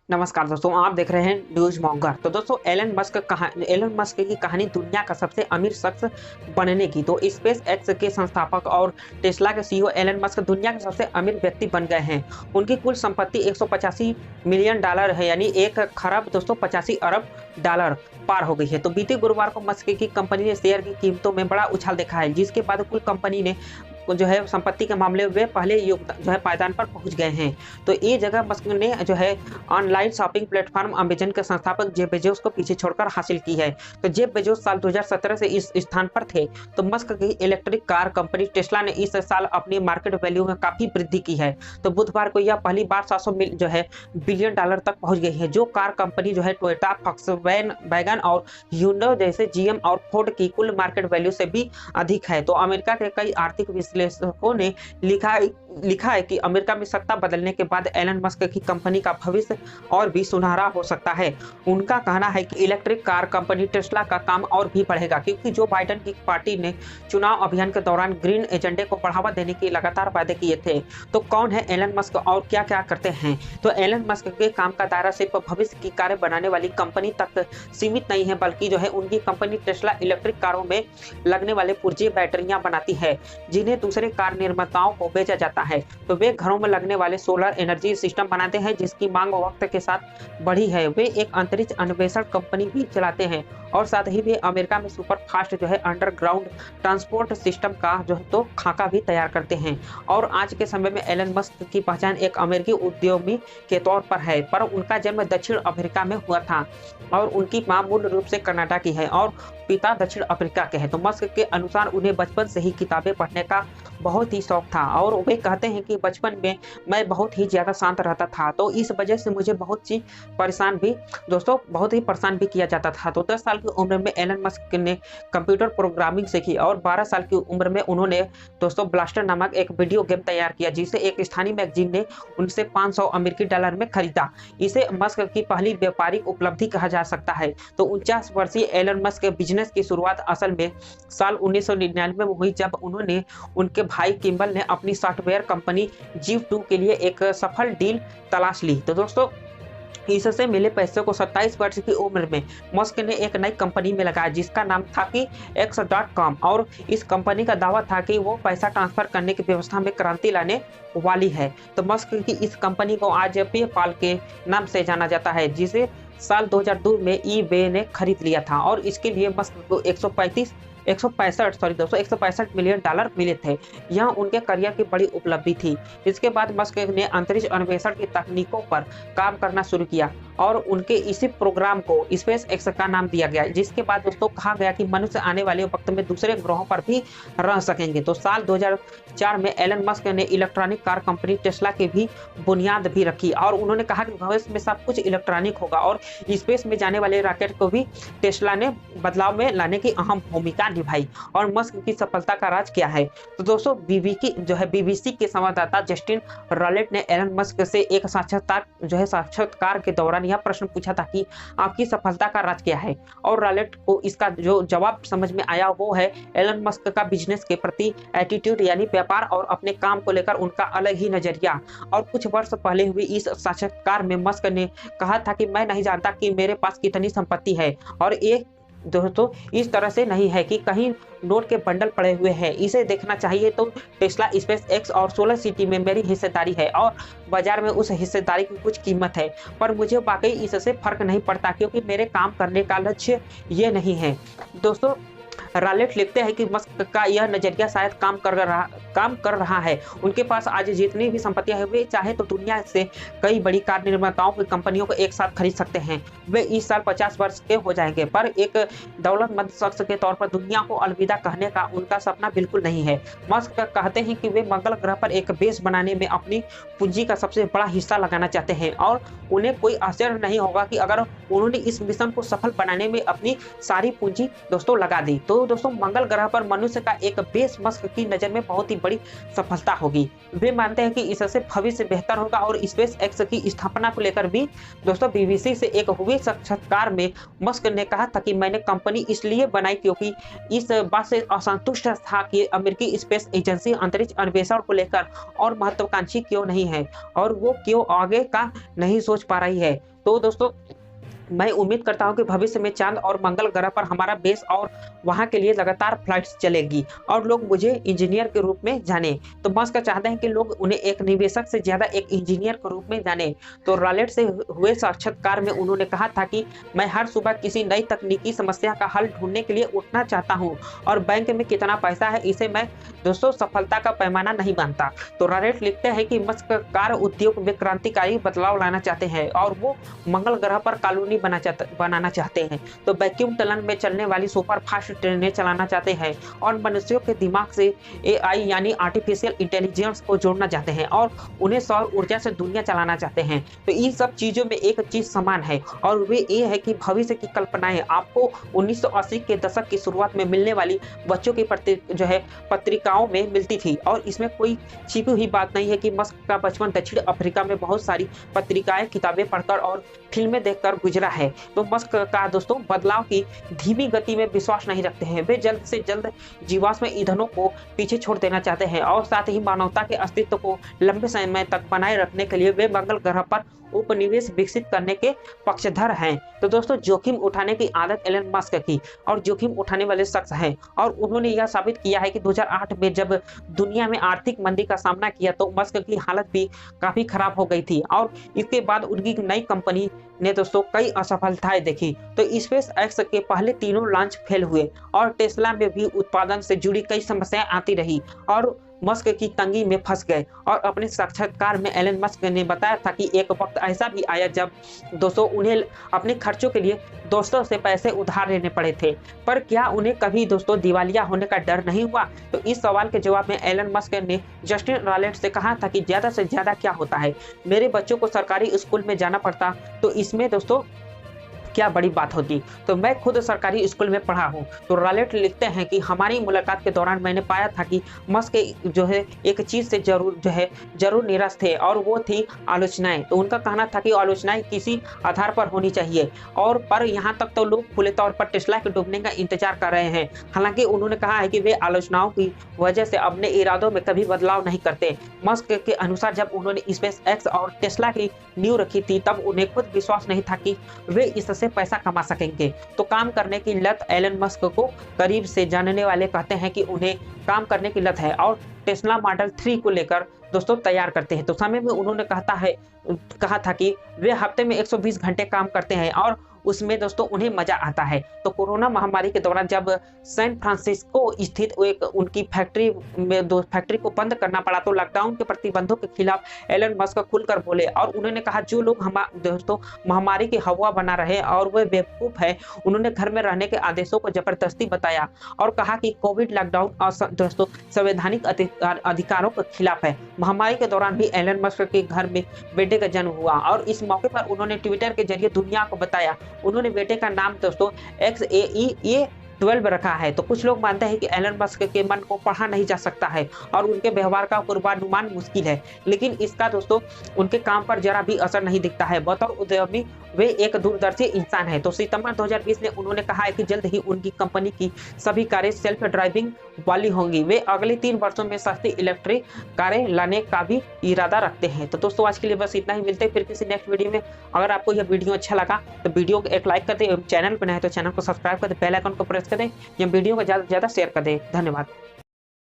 नमस्कार दोस्तों, आप देख रहे हैं न्यूज मॉन्गर। तो दोस्तों, एलन मस्क की कहानी दुनिया का सबसे अमीर शख्स बनने की। तो स्पेस एक्स के संस्थापक और टेस्ला के सीईओ एलन मस्क दुनिया के सबसे अमीर व्यक्ति बन गए हैं। उनकी कुल संपत्ति 185 मिलियन डॉलर है, यानी 1 खरब दोस्तों 85 अरब डॉलर पार हो गई है। तो बीते गुरुवार को मस्क की कंपनी ने शेयर की कीमतों में बड़ा उछाल देखा है, जिसके बाद कुल कंपनी ने जो है संपत्ति के मामले में पहले जो है पायदान पर पहुंच गए हैं। तो ये जगह मस्क ने जो है ऑनलाइन शॉपिंग प्लेटफॉर्म अमेजन के संस्थापक जेफ बेजोस को पीछे छोड़कर हासिल की है। तो जेफ बेजोस साल 2017 से इस स्थान पर थे। तो मस्क की इलेक्ट्रिक कार कंपनी टेस्ला ने इस साल अपनी मार्केट वैल्यू में काफी वृद्धि की है। तो बुधवार को यह पहली बार 700 जो है बिलियन डॉलर तक पहुंच गई है, जो कार कंपनी जो है टोयोटा, वैगन और ह्यूंडई जैसे जीएम और फोर्ड की कुल मार्केट वैल्यू से भी अधिक है। तो अमेरिका के कई आर्थिक विश्लेषकों ने लिखा है कि अमेरिका में सत्ता बदलने के बाद एलन मस्क की कंपनी का भविष्य और भी सुनहरा हो सकता है। उनका कहना है कि इलेक्ट्रिक कार कंपनी टेस्ला का काम और भी बढ़ेगा, क्योंकि जो बाइडेन की पार्टी ने चुनाव अभियान के दौरान ग्रीन एजेंडे को बढ़ावा देने के लगातार वादे किए थे। तो कौन है एलन मस्क और क्या क्या करते हैं? तो एलन मस्क के काम का दायरा सिर्फ भविष्य की कारें बनाने वाली कंपनी तक सीमित नहीं है, बल्कि जो है उनकी कंपनी टेस्ला इलेक्ट्रिक कारों में लगने वाले पुर्जे बैटरियां बनाती है, जिन्हें दूसरे कार निर्माताओं को बेचा जाता है। तो वे घरों में लगने वाले सोलर एनर्जी सिस्टम बनाते हैं, जिसकी मांग वक्त के साथ बढ़ी है। वे एक अंतरिक्ष अन्वेषण कंपनी भी चलाते हैं और साथ ही वे अमेरिका में सुपर फास्ट जो है अंडरग्राउंड ट्रांसपोर्ट सिस्टम का जो है तो खाका भी तैयार करते हैं। और आज के समय में एलन मस्क की पहचान एक अमेरिकी उद्यमी के तौर पर है, पर उनका जन्म दक्षिण अफ्रीका में हुआ था और उनकी मां मूल रूप से कनाडा की है और पिता दक्षिण अफ्रीका के हैं। तो मस्क के अनुसार उन्हें बचपन से ही किताबें पढ़ने का बहुत ही शौक था और वे कहते हैं कि बचपन में मैं बहुत ही ज़्यादा शांत रहता था, तो इस वजह से मुझे बहुत ही परेशान भी किया जाता था। तो 10 साल की उम्र में एलन मस्क ने कंप्यूटर प्रोग्रामिंग सीखी और 12 साल की उम्र में उन्होंने दोस्तों ब्लास्टर नामक एक वीडियो गेम तैयार किया, जिसे एक स्थानीय मैगजीन ने उनसे 500 अमेरिकी डॉलर में खरीदा। इसे मस्क की पहली व्यापारिक उपलब्धि कहा जा सकता है। तो 49 वर्षीय एलन मस्क के बिजनेस की शुरुआत असल में साल 1999 में हुई, जब उन्होंने उनके भाई किम्बल ने अपनी सॉफ्टवेयर कंपनी जीव2 के लिए एक सफल डील तलाश ली। तो दोस्तों, इससे मिले पैसे को 27 वर्ष की उम्र में मस्क ने एक नई कंपनी में लगाया, जिसका नाम था कि X.com, और इस कंपनी का दावा था कि वो पैसा ट्रांसफर करने की व्यवस्था में क्रांति लाने वाली है। तो मस्क की इस कंपनी को आज पेपाल के नाम से जाना जाता है, जिसे साल 2002 में ईबे ने खरीद लिया था और इसके लिए मस्क को 165 मिलियन डॉलर मिले थे। यह उनके करियर की बड़ी उपलब्धि थी। इसके बाद मस्क ने अंतरिक्ष अन्वेषण की तकनीकों पर काम करना शुरू किया और उनके इसी प्रोग्राम को स्पेस एक्स का नाम दिया गया, जिसके बाद दोस्तों कहा गया कि मनुष्य आने वाले वक्त में दूसरे ग्रहों पर भी रह सकेंगे। तो साल 2004 में एलन मस्क ने इलेक्ट्रॉनिक कार कंपनी टेस्ला की भी बुनियाद भी रखी और उन्होंने कहा कि भविष्य में सब कुछ इलेक्ट्रॉनिक होगा और स्पेस में जाने वाले रॉकेट को भी टेस्ला ने बदलाव में लाने की अहम भूमिका निभाई। और मस्क की सफलता का राज क्या है? तो दोस्तों, बीबीसी के संवाददाता जस्टिन रॉलेट ने एलन मस्क से एक साक्षात्कार के दौरान यह प्रश्न पूछा था कि आपकी सफलता का राज क्या है। और रॉलेट को इसका जो जवाब समझ में आया वो है एलन मस्क का बिजनेस के प्रति एटीट्यूड, यानी व्यापार और अपने काम को लेकर उनका अलग ही नजरिया। और कुछ वर्ष पहले हुई इस साक्षात्कार में मस्क ने कहा था कि मैं नहीं जानता कि मेरे पास कितनी संपत्ति है और एक दोस्तों इस तरह से नहीं है कि कहीं नोट के बंडल पड़े हुए हैं, इसे देखना चाहिए। तो टेस्ला, स्पेस एक्स और सोलर सिटी में मेरी हिस्सेदारी है और बाजार में उस हिस्सेदारी की कुछ कीमत है, पर मुझे वाकई इससे फर्क नहीं पड़ता, क्योंकि मेरे काम करने का लक्ष्य ये नहीं है। दोस्तों, रॉलेट लिखते हैं कि मस्क का यह नजरिया शायद काम कर रहा है। उनके पास आज जितनी भी संपत्तियां हैं, वे चाहे तो दुनिया से कई बड़ी कार निर्माताओं की कंपनियों को एक साथ खरीद सकते हैं। वे इस साल 50 वर्ष के हो जाएंगे, पर एक दौलतमंद शख्स के तौर पर दुनिया को अलविदा कहने का उनका सपना बिल्कुल नहीं है। मस्क कहते हैं कि वे मंगल ग्रह पर एक बेस बनाने में अपनी पूंजी का सबसे बड़ा हिस्सा लगाना चाहते हैं और उन्हें कोई आश्चर्य नहीं होगा कि अगर उन्होंने इस मिशन को सफल बनाने में अपनी सारी पूंजी दोस्तों लगा दी। तो दोस्तों मंगल ग्रह पर मनुष्य का एक बेस मस्क की नज़र में बहुत ही बड़ी सफलता होगी। वे मानते हैं कि इससे भविष्य बेहतर होगा और स्पेस एक्स की स्थापना को लेकर भी दोस्तों बीबीसी से एक हुए साक्षात्कार में मस्क ने कहा था कि मैंने कंपनी इसलिए बनाई क्योंकि इस बात से असंतुष्ट था कि अमेरिकी स्पेस एजेंसी अंतरिक्ष अन्वेषण को लेकर और महत्वाकांक्षी क्यों नहीं है और वो क्यों आगे का नहीं सोच पा रही है। तो दोस्तों मैं उम्मीद करता हूं कि भविष्य में चांद और मंगल ग्रह पर हमारा बेस और वहां के लिए लगातार फ्लाइट्स चलेगी और लोग मुझे इंजीनियर के रूप में जाने। तो मस्क चाहते हैं कि लोग उन्हें एक निवेशक से ज्यादा एक इंजीनियर के रूप में जाने। तो रॉलेट से हुए साक्षात्कार में उन्होंने कहा था कि मैं हर सुबह किसी नई तकनीकी समस्या का हल ढूंढने के लिए उठना चाहता हूँ और बैंक में कितना पैसा है इसे मैं दोस्तों सफलता का पैमाना नहीं मानता। तो रॉलेट लिखते हैं कि मस्क कार उद्योग में क्रांतिकारी बदलाव लाना चाहते हैं और वो मंगल ग्रह पर कॉलोनी बनाना चाहते हैं। तो वैक्यूम टनल में चलने वाली सुपर फास्ट ट्रेनें चलाना चाहते हैं और मनुष्यों के दिमाग से एआई यानी आर्टिफिशियल इंटेलिजेंस को जोड़ना चाहते हैं और उन्हें सौर ऊर्जा से दुनिया चलाना चाहते हैं। तो इन सब चीजों में एक चीज समान है और वे ये है कि भविष्य की कल्पनाएं आपको 1980 के दशक की शुरुआत में मिलने वाली बच्चों की पत्रिकाओं में मिलती थी और इसमें कोई छिपी हुई बात नहीं है कि मस्क का बचपन दक्षिण अफ्रीका में बहुत सारी पत्रिकाएं किताबें पढ़कर और फिल्में देखकर गुजरा है। तो मस्क का दोस्तों बदलाव की धीमी गति में विश्वास नहीं रखते हैं। वे जल्द से जल्द जीवाश्म ईंधनों को पीछे छोड़ देना चाहते हैं और साथ ही मानवता के अस्तित्व को लंबे समय तक बनाए रखने के लिए वे मंगल ग्रह पर उपनिवेश विकसित करने के पक्षधर हैं। तो दोस्तों जोखिम उठाने की आदत एलन मस्क की और जोखिम उठाने वाले शख्स हैं और उन्होंने यह साबित किया है कि 2008 में जब दुनिया में आर्थिक मंदी का सामना किया तो मस्क की हालत भी काफी खराब हो गई थी और इसके बाद उनकी नई कंपनी ने दोस्तों कई असफलताएं देखी। तो स्पेस एक्स के पहले तीनों लॉन्च फेल हुए और टेस्ला में भी उत्पादन से जुड़ी कई समस्याएं आती रही और मस्क की तंगी में फंस गए। और अपने साक्षात्कार में एलन मस्क ने बताया था कि एक वक्त ऐसा भी आया जब दोस्तों उन्हें अपने खर्चों के लिए दोस्तों से पैसे उधार लेने पड़े थे, पर क्या उन्हें कभी दोस्तों दिवालिया होने का डर नहीं हुआ। तो इस सवाल के जवाब में एलन मस्क ने जस्टिन रॉलेट से कहा था कि ज्यादा से ज्यादा क्या होता है, मेरे बच्चों को सरकारी स्कूल में जाना पड़ता तो इसमें दोस्तों क्या बड़ी बात होती, तो मैं खुद सरकारी स्कूल में पढ़ा हूँ। तो रॉलेट लिखते हैं कि हमारी मुलाकात के दौरान मैंने पाया था कि मस्क जो है एक चीज से जरूर निराश थे और वो थी आलोचनाएं। तो उनका कहना था कि आलोचनाएं किसी आधार पर होनी चाहिए और पर यहाँ तक तो लोग खुले तौर पर टेस्ला के डूबने का इंतजार कर रहे हैं। हालांकि उन्होंने कहा है कि वे आलोचनाओं की वजह से अपने इरादों में कभी बदलाव नहीं करते। मस्क के अनुसार जब उन्होंने स्पेस एक्स और टेस्ला की नींव रखी थी तब उन्हें खुद विश्वास नहीं था कि वे इससे पैसा कमा सकेंगे। तो काम करने की लत एलन मस्क को करीब से जानने वाले कहते हैं कि उन्हें काम करने की लत है और टेस्ला मॉडल 3 को लेकर दोस्तों तैयार करते हैं। तो समय में उन्होंने कहा था कि वे हफ्ते में 120 घंटे काम करते हैं और उसमें दोस्तों उन्हें मजा आता है। तो कोरोना महामारी के दौरान जब सैन फ्रांसिस्को स्थित एक उनकी फैक्ट्री को बंद करना पड़ा तो लॉकडाउन के प्रतिबंधों के खिलाफ एलन मस्क खुलकर बोले और उन्होंने कहा जो लोग दोस्तों महामारी की हवा बना रहे और वे बेवकूफ है। उन्होंने घर में रहने के आदेशों को जबरदस्ती बताया और कहा कि कोविड लॉकडाउन दोस्तों संवैधानिक अधिकारों के खिलाफ है। महामारी के दौरान भी एलन मस्क के घर में बेटे का जन्म हुआ और इस मौके पर उन्होंने ट्विटर के जरिए दुनिया को बताया। उन्होंने बेटे का नाम दोस्तों XAE12 रखा है। तो कुछ लोग मानते हैं कि एलन मस्क के मन को पढ़ा नहीं जा सकता है और उनके व्यवहार का पूर्वानुमान मुश्किल है, लेकिन इसका दोस्तों उनके काम पर जरा भी असर नहीं दिखता है। बतौर उद्यमी वे एक दूरदर्शी इंसान है। तो सितंबर 2020 में उन्होंने कहा है कि जल्द ही उनकी कंपनी की सभी कारें सेल्फ ड्राइविंग वाली होंगी। वे अगले 3 वर्षों में सस्ती इलेक्ट्रिक कारें लाने का भी इरादा रखते हैं। तो दोस्तों आज के लिए बस इतना ही, मिलते हैं फिर किसी नेक्स्ट वीडियो में। अगर आपको यह वीडियो अच्छा लगा तो वीडियो को एक लाइक कर दें, चैनल पर नए तो चैनल को सब्सक्राइब कर दें, बेल आइकन को प्रेस कर दें, या वीडियो को ज़्यादा से ज़्यादा शेयर कर दें। धन्यवाद।